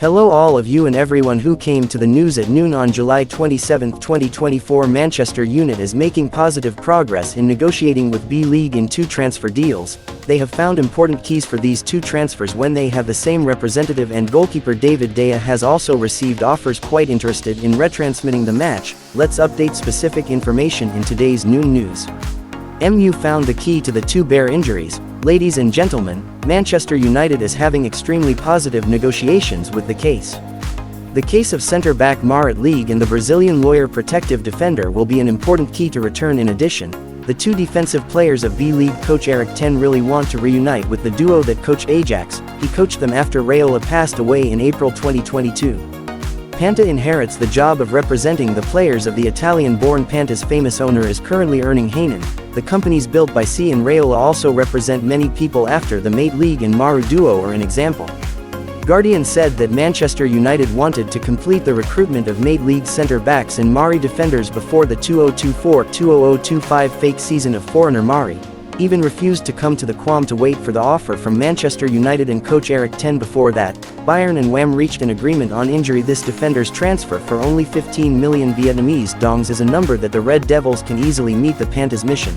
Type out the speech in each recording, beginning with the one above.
Hello all of you and everyone who came to the news at noon on July 27, 2024. Manchester United is making positive progress in negotiating with B-League in 2 transfer deals. They have found important keys for these 2 transfers when they have the same representative, and goalkeeper David De Gea has also received offers. Quite interested in retransmitting the match. Let's update specific information in today's noon news. MU found the key to the 2 bare injuries. Ladies and gentlemen, Manchester United is having extremely positive negotiations with the case. The case of centre-back Marat League and the Brazilian lawyer protective defender will be an important key to return. In addition, the 2 defensive players of B-League coach Eric Ten really want to reunite with the duo that coached Ajax. He coached them after Raiola passed away in April 2022. Panta inherits the job of representing the players of the Italian-born. Panta's famous owner is currently earning Hainan. The companies built by C and Raiola also represent many people after the Mate League and Maru duo are an example. Guardian said that Manchester United wanted to complete the recruitment of Mate League centre-backs and Mari defenders before the 2024-2025 fake season of foreigner Mari even refused to come to the Quam to wait for the offer from Manchester United and coach Eric Ten. Before that, Bayern and WAM reached an agreement on injury this defender's transfer for only 15 million Vietnamese dongs is a number that the Red Devils can easily meet the Panta's mission.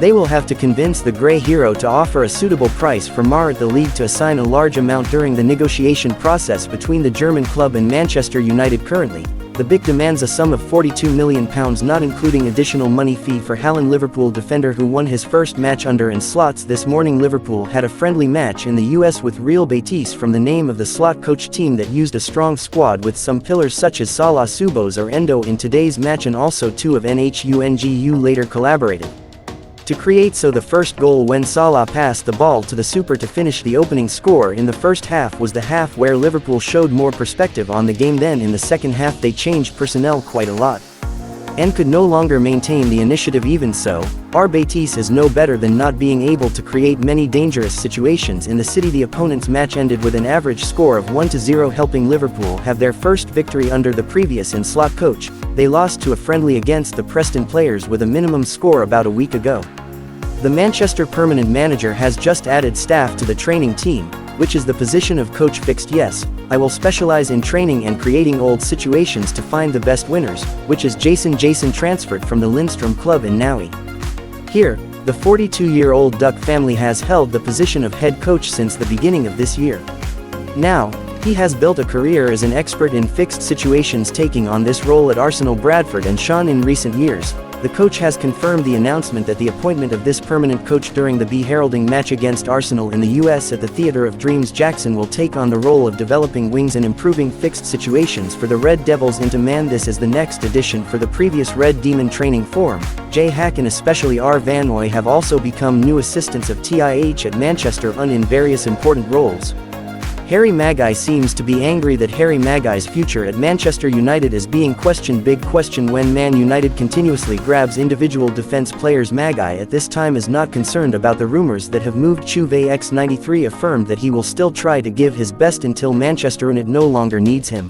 They will have to convince the Grey Hero to offer a suitable price for Marat. The league to assign a large amount during the negotiation process between the German club and Manchester United. Currently, the BIC demands a sum of £42 million, not including additional money fee for Haaland. Liverpool defender who won his first match under in slots this morning. Liverpool had a friendly match in the US with Real Betis from the name of the slot coach team that used a strong squad with some pillars such as Salah, Subos or Endo in today's match, and also 2 of Nhungu later collaborated to create the first goal when Salah passed the ball to the super to finish the opening score. In the first half was the half where Liverpool showed more perspective on the game. Then in the second half they changed personnel quite a lot and could no longer maintain the initiative. Even so, our Betis is no better than not being able to create many dangerous situations in the city. The opponent's match ended with an average score of 1-0, helping Liverpool have their first victory under the previous in-slot coach. They lost to a friendly against the Preston Players with a minimum score about a week ago. The Manchester permanent manager has just added staff to the training team, which is the position of coach fixed. Yes, I will specialize in training and creating old situations to find the best winners, which is Jason transferred from the Lindstrom club in Naui. Here, the 42-year-old Duck family has held the position of head coach since the beginning of this year. Now, he has built a career as an expert in fixed situations, taking on this role at Arsenal, Bradford and Sean in recent years. The coach has confirmed the announcement that the appointment of this permanent coach during the heralding match against Arsenal in the US at the Theatre of Dreams. Jackson will take on the role of developing wings and improving fixed situations for the Red Devils into man. This is the next addition for the previous Red Demon training forum. Jay Hack and especially R. Van Ooy have also become new assistants of TIH at Manchester in various important roles. Harry Maguire seems to be angry that Harry Maguire's future at Manchester United is being questioned. Big question when Man United continuously grabs individual defense players. Maguire at this time is not concerned about the rumours that have moved. Juve X93 affirmed that he will still try to give his best until Manchester United no longer needs him.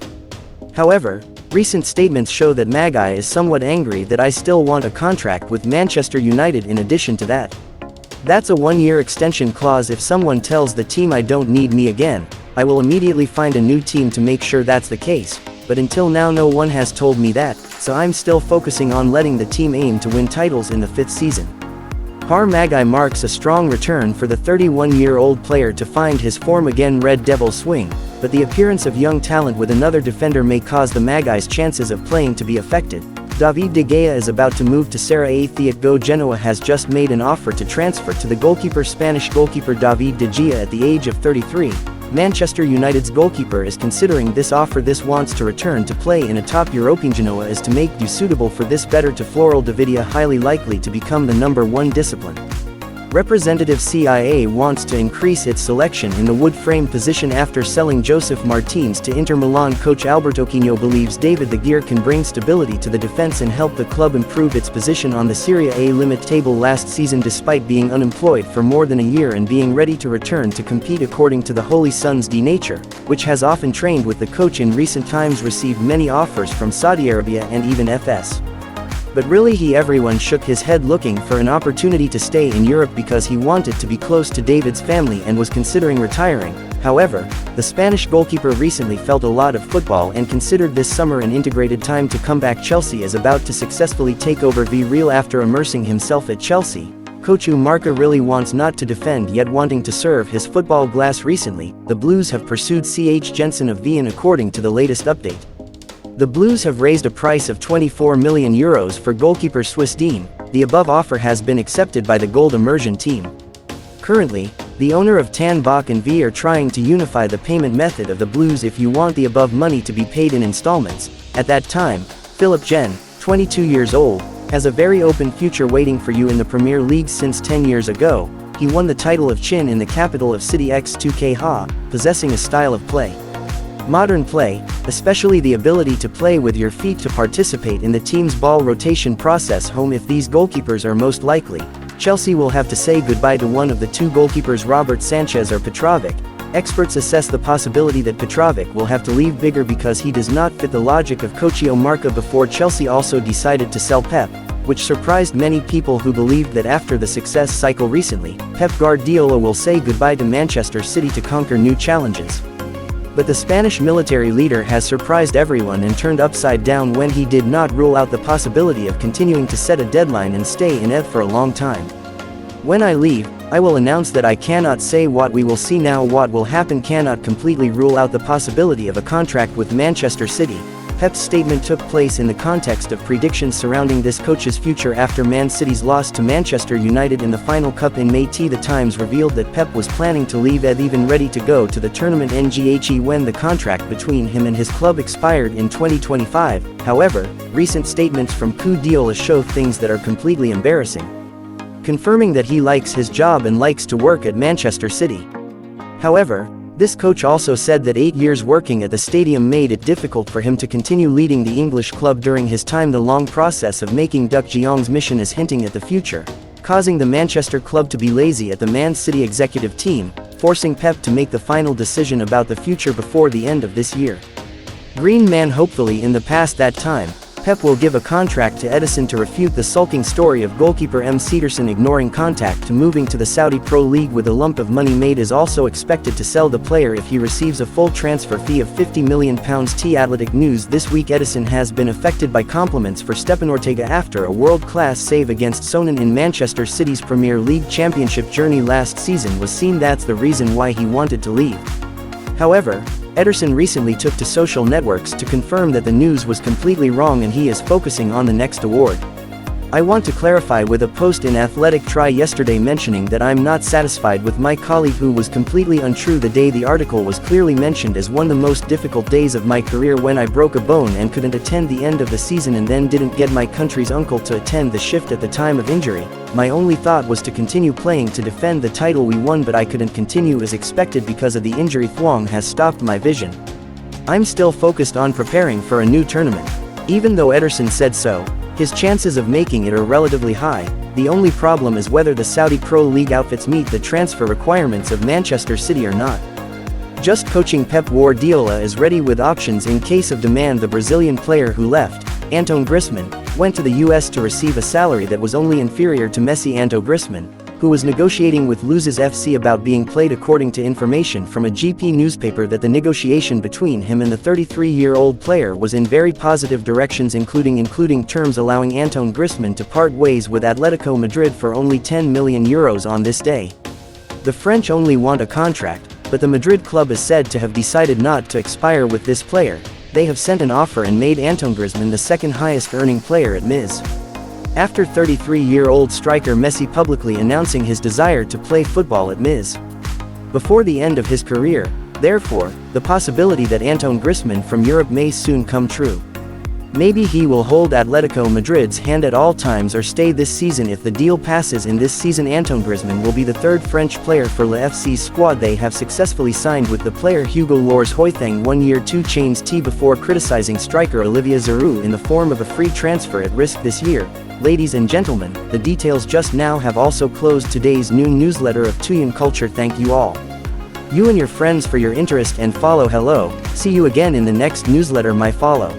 However, recent statements show that Maguire is somewhat angry that I still want a contract with Manchester United. In addition to that, that's a 1-year extension clause. If someone tells the team I don't need me again, I will immediately find a new team to make sure that's the case, but until now no one has told me that, so I'm still focusing on letting the team aim to win titles in the 5th season. Harry Maguire marks a strong return for the 31-year-old player to find his form again. Red Devil swing, but the appearance of young talent with another defender may cause the Maguire's chances of playing to be affected. David De Gea is about to move to Serie A. Thiago Go Genoa has just made an offer to transfer to the goalkeeper. Spanish goalkeeper David De Gea at the age of 33. Manchester United's goalkeeper is considering this offer. This wants to return to play in a top European. Genoa is to make you suitable for this. Better to Floral Davidia highly likely to become the number 1 discipline. Representative CIA wants to increase its selection in the wood frame position after selling Joseph Martins to Inter Milan. Coach Alberto Quino believes David the Gear can bring stability to the defense and help the club improve its position on the Serie A limit table last season despite being unemployed for more than a year and being ready to return to compete. According to the Holy Sons D Nature, which has often trained with the coach in recent times, received many offers from Saudi Arabia and even FS. But really everyone shook his head looking for an opportunity to stay in Europe because he wanted to be close to David's family and was considering retiring. However, the Spanish goalkeeper recently felt a lot of football and considered this summer an integrated time to come back. Chelsea is about to successfully take over Villarreal after immersing himself at Chelsea. Coach Marca really wants not to defend yet wanting to serve his football glass. Recently, the Blues have pursued CH Jensen of Wien according to the latest update. The Blues have raised a price of €24 million for goalkeeper Swiss Dean. The above offer has been accepted by the Gold Immersion team. Currently, the owner of Tan Bach and V are trying to unify the payment method of the Blues if you want the above money to be paid in installments. At that time, Philip Gen, 22 years old, has a very open future waiting for you in the Premier League. Since 10 years ago, he won the title of Chin in the capital of City X2K Ha, possessing a style of play. Modern play, especially the ability to play with your feet to participate in the team's ball rotation process. Home if these goalkeepers are most likely, Chelsea will have to say goodbye to one of the two goalkeepers, Robert Sanchez or Petrovic. Experts assess the possibility that Petrovic will have to leave bigger because he does not fit the logic of Coach Marca. Before Chelsea also decided to sell Pep, which surprised many people who believed that after the success cycle recently, Pep Guardiola will say goodbye to Manchester City to conquer new challenges. But the Spanish military leader has surprised everyone and turned upside down when he did not rule out the possibility of continuing to set a deadline and stay in EDE for a long time. When I leave, I will announce that I cannot say what we will see now. What will happen cannot completely rule out the possibility of a contract with Manchester City. Pep's statement took place in the context of predictions surrounding this coach's future after Man City's loss to Manchester United in the final cup in May. The Times revealed that Pep was planning to leave EDE, even ready to go to the tournament NGHE when the contract between him and his club expired in 2025. However, recent statements from Guardiola show things that are completely embarrassing, confirming that he likes his job and likes to work at Manchester City. However, this coach also said that 8 years working at the stadium made it difficult for him to continue leading the English club during his time. The long process of making Duc Jeong's mission is hinting at the future, causing the Manchester club to be lazy at the Man City executive team, forcing Pep to make the final decision about the future before the end of this year. Green Man hopefully in the past that time, Pep will give a contract to EDERSON to refute the sulking story of goalkeeper EDERSON ignoring contact to moving to the Saudi Pro League with a lump of money made. Is also expected to sell the player if he receives a full transfer fee of £50 million. Athletic News this week: EDERSON has been affected by compliments for Stepan Ortega after a world-class save against Sonnen in Manchester City's Premier League championship journey last season was seen. That's the reason why he wanted to leave. However, EDERSON recently took to social networks to confirm that the news was completely wrong and he is focusing on the next award. I want to clarify with a post in Athletic Try yesterday mentioning that I'm not satisfied with my colleague who was completely untrue. The day the article was clearly mentioned as one of the most difficult days of my career when I broke a bone and couldn't attend the end of the season and then didn't get my country's uncle to attend the shift at the time of injury. My only thought was to continue playing to defend the title we won, but I couldn't continue as expected because of the injury. Thuong has stopped my vision. I'm still focused on preparing for a new tournament. Even though EDERSON said so, his chances of making it are relatively high. The only problem is whether the Saudi Pro League outfits meet the transfer requirements of Manchester City or not. Just coaching Pep Guardiola is ready with options in case of demand. The Brazilian player who left, Antoine Griezmann, went to the US to receive a salary that was only inferior to Messi. Antoine Griezmann, who was negotiating with Luzes FC about being played, according to information from a GP newspaper, that the negotiation between him and the 33-year-old player was in very positive directions, including terms allowing Antoine Griezmann to part ways with Atletico Madrid for only €10 million on this day. The French only want a contract, but the Madrid club is said to have decided not to expire with this player. They have sent an offer and made Antoine Griezmann the second highest earning player at MIS. After 33-year-old striker Messi publicly announcing his desire to play football at MIS before the end of his career. Therefore, the possibility that Antoine Griezmann from Europe may soon come true. Maybe he will hold Atletico Madrid's hand at all times or stay this season. If the deal passes in this season, Antoine Griezmann will be the third French player for Le FC's squad. They have successfully signed with the player Hugo Lloris Hoythang 1 year 2 chains T before criticizing striker Olivier Giroud in the form of a free transfer at risk this year. Ladies and gentlemen, the details just now have also closed today's new newsletter of Tuyan Culture. Thank you all. You and your friends for your interest and follow. Hello, see you again in the next newsletter. My follow.